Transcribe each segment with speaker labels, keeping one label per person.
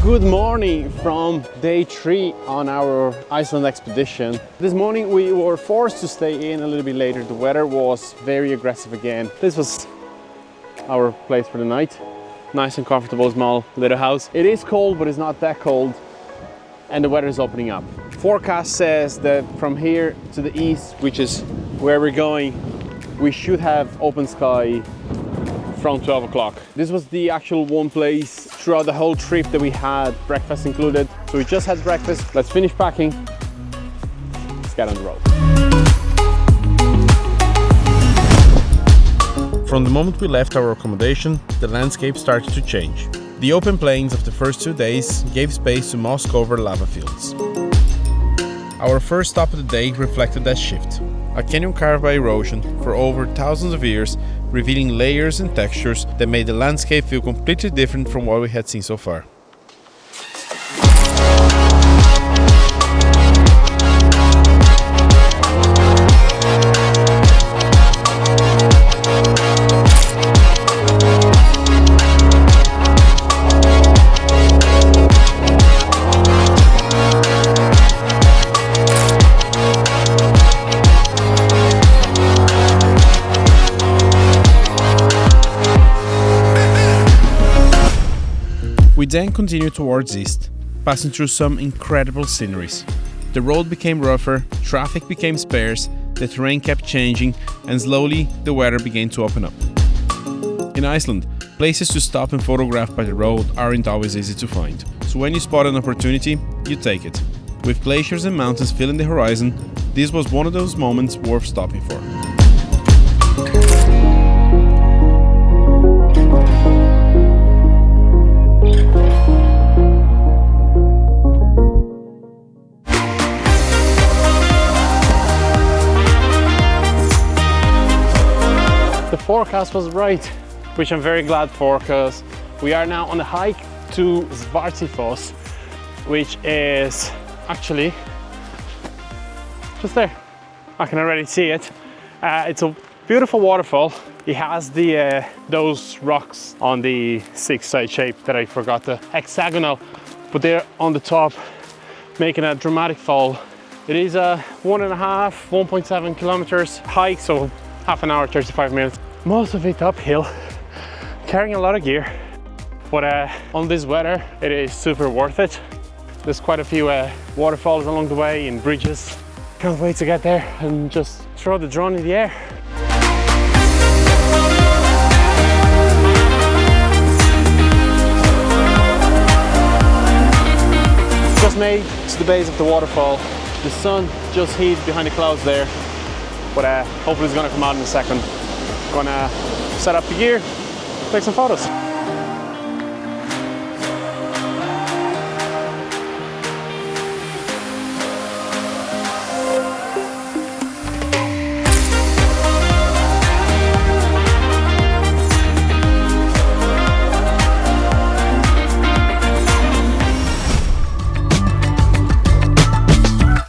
Speaker 1: Good morning from day 3 on our Iceland expedition. This morning we were forced to stay in a little bit later. The weather was very aggressive again. This was our place for the night. Nice and comfortable, small little house. It is cold, but it's not that cold. And the weather is opening up. Forecast says that from here to the east, which is where we're going, we should have open sky from 12 o'clock. This was the actual one place throughout the whole trip that we had breakfast included. So we just had breakfast. Let's finish packing. Let's get on the road.
Speaker 2: From the moment we left our accommodation, the landscape started to change. The open plains of the first 2 days gave space to moss-covered lava fields. Our first stop of the day reflected that shift. A canyon carved by erosion for over thousands of years, revealing layers and textures that made the landscape feel completely different from what we had seen so far. We then continued towards east, passing through some incredible sceneries. The road became rougher, traffic became sparse, the terrain kept changing, and slowly the weather began to open up. In Iceland, places to stop and photograph by the road aren't always easy to find, so when you spot an opportunity, you take it. With glaciers and mountains filling the horizon, this was one of those moments worth stopping for.
Speaker 1: The forecast was right, which I'm very glad for, because we are now on the hike to Svartifoss, which is actually just there. I can already see it. It's a beautiful waterfall. It has the those rocks on the six-side shape that I forgot, the hexagonal, but they're on the top, making a dramatic fall. It is a 1.7 kilometers hike, so half an hour, 35 minutes. Most of it uphill, carrying a lot of gear. But on this weather, it is super worth it. There's quite a few waterfalls along the way and bridges. Can't wait to get there and just throw the drone in the air. Just made to the base of the waterfall. The sun just hid behind the clouds there, but hopefully it's gonna come out in a second. Gonna set up the gear, take some photos.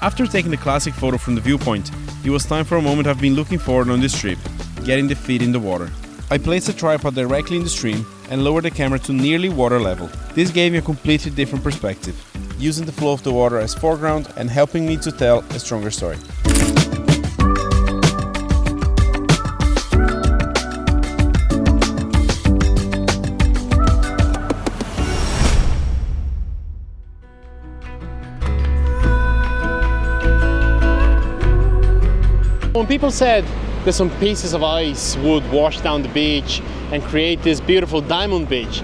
Speaker 2: After taking the classic photo from the viewpoint, it was time for a moment I've been looking forward on this trip, getting the feet in the water. I placed a tripod directly in the stream and lowered the camera to nearly water level. This gave me a completely different perspective, using the flow of the water as foreground and helping me to tell a stronger story.
Speaker 1: When people said that some pieces of ice would wash down the beach and create this beautiful diamond beach,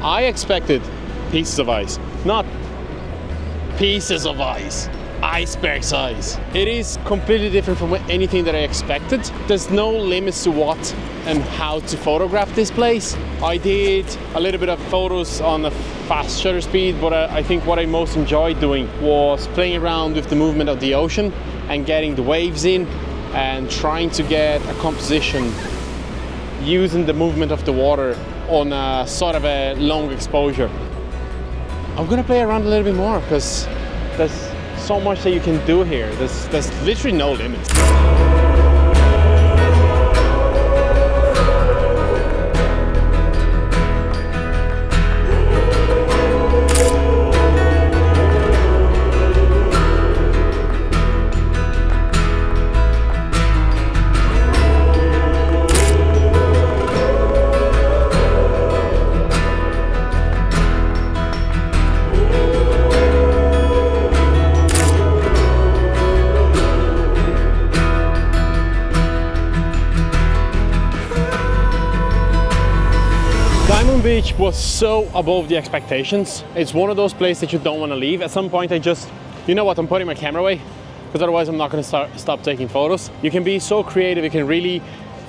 Speaker 1: I expected pieces of ice, not pieces of ice, iceberg size. It is completely different from anything that I expected. There's no limits to what and how to photograph this place. I did a little bit of photos on a fast shutter speed, but I think what I most enjoyed doing was playing around with the movement of the ocean and getting the waves in and trying to get a composition using the movement of the water on a sort of a long exposure. I'm gonna play around a little bit more because there's so much that you can do here. There's literally no limits. beach was so above the expectations. It's one of those places that you don't want to leave. At some point you know what, I'm putting my camera away, because otherwise I'm not going to stop taking photos. You can be so creative, you can really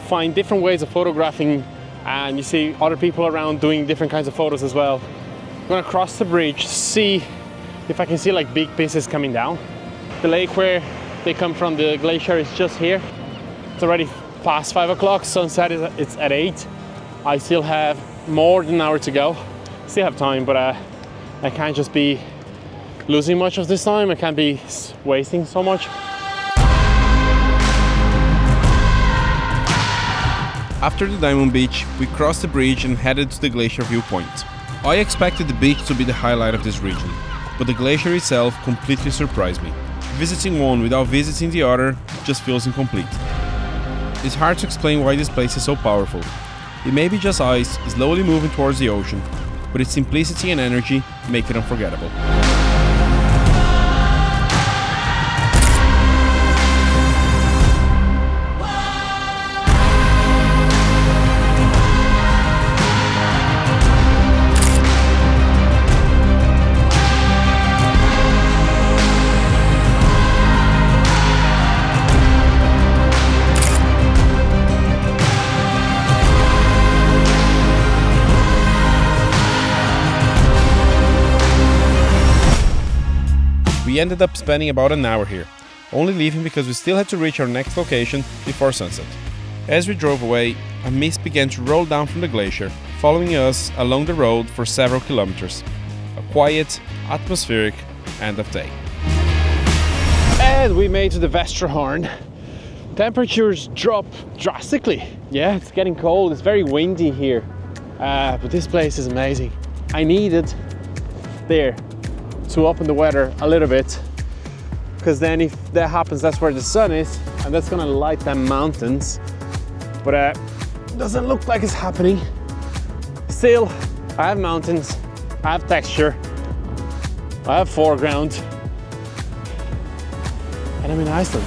Speaker 1: find different ways of photographing, and you see other people around doing different kinds of photos as well. I'm going to cross the bridge, see if I can see like big pieces coming down. The lake where they come from, the glacier, is just here. It's already past 5 o'clock, sunset it's at 8. I still have more than an hour to go. Still have time, but I can't just be losing much of this time. I can't be wasting so much.
Speaker 2: After the Diamond Beach, we crossed the bridge and headed to the Glacier viewpoint. I expected the beach to be the highlight of this region, but the glacier itself completely surprised me. Visiting one without visiting the other just feels incomplete. It's hard to explain why this place is so powerful. It may be just ice slowly moving towards the ocean, but its simplicity and energy make it unforgettable. We ended up spending about an hour here, only leaving because we still had to reach our next location before sunset. As we drove away, a mist began to roll down from the glacier, following us along the road for several kilometers. A quiet, atmospheric end of day.
Speaker 1: And we made to the Vestrahorn. Temperatures drop drastically. Yeah, it's getting cold, it's very windy here. But this place is amazing. I needed there to open the weather a little bit, because then if that happens, that's where the sun is, and that's gonna light them mountains. But it doesn't look like it's happening. Still, I have mountains, I have texture, I have foreground, and I'm in Iceland.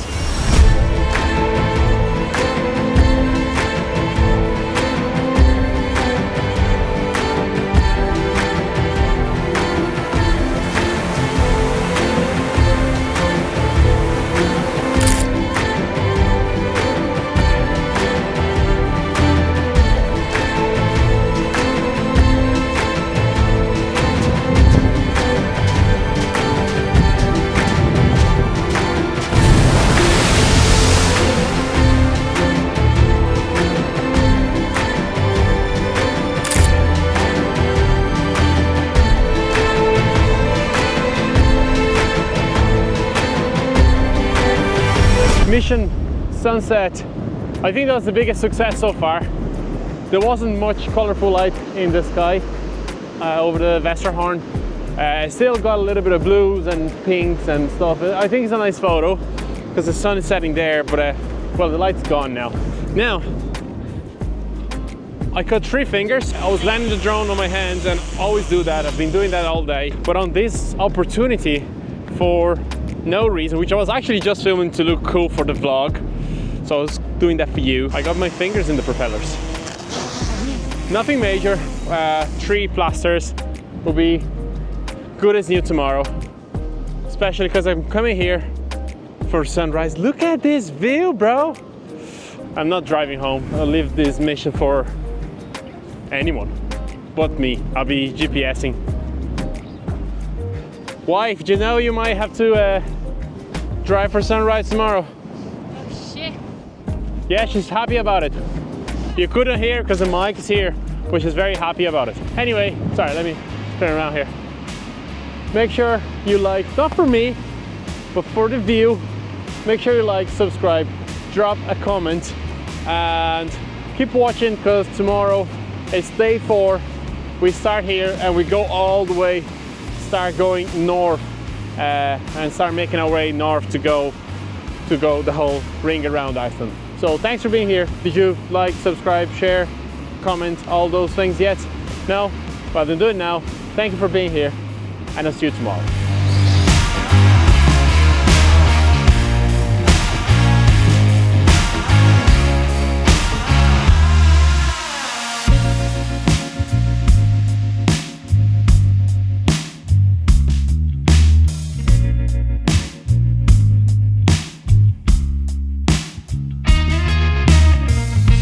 Speaker 1: Mission sunset, I think that was the biggest success so far. There wasn't much colorful light in the sky over the Vestrahorn. Still got a little bit of blues and pinks and stuff. I think it's a nice photo because the sun is setting there, but well, the light's gone now. Now, I cut 3 fingers. I was landing the drone on my hands, and always do that. I've been doing that all day. But on this opportunity, for no reason, which I was actually just filming to look cool for the vlog, so I was doing that for you, I got my fingers in the propellers. Nothing major, 3 plasters will be good as new tomorrow, especially because I'm coming here for sunrise. Look at this view, bro. I'm not driving home. I'll leave this mission for anyone but me. I'll be GPSing. Wife, do you know you might have to drive for sunrise tomorrow?
Speaker 3: Oh shit.
Speaker 1: Yeah, she's happy about it. You couldn't hear because the mic is here, but she's very happy about it. Anyway, sorry, let me turn around here. Make sure you like, not for me, but for the view. Make sure you like, subscribe, drop a comment, and keep watching, because tomorrow is day 4. We start here and we go all the way, start going north, and start making our way north to go the whole ring around Iceland. So thanks for being here. Did you like, subscribe, share, comment, all those things yet? No? Well, then do it now. Thank you for being here, and I'll see you tomorrow.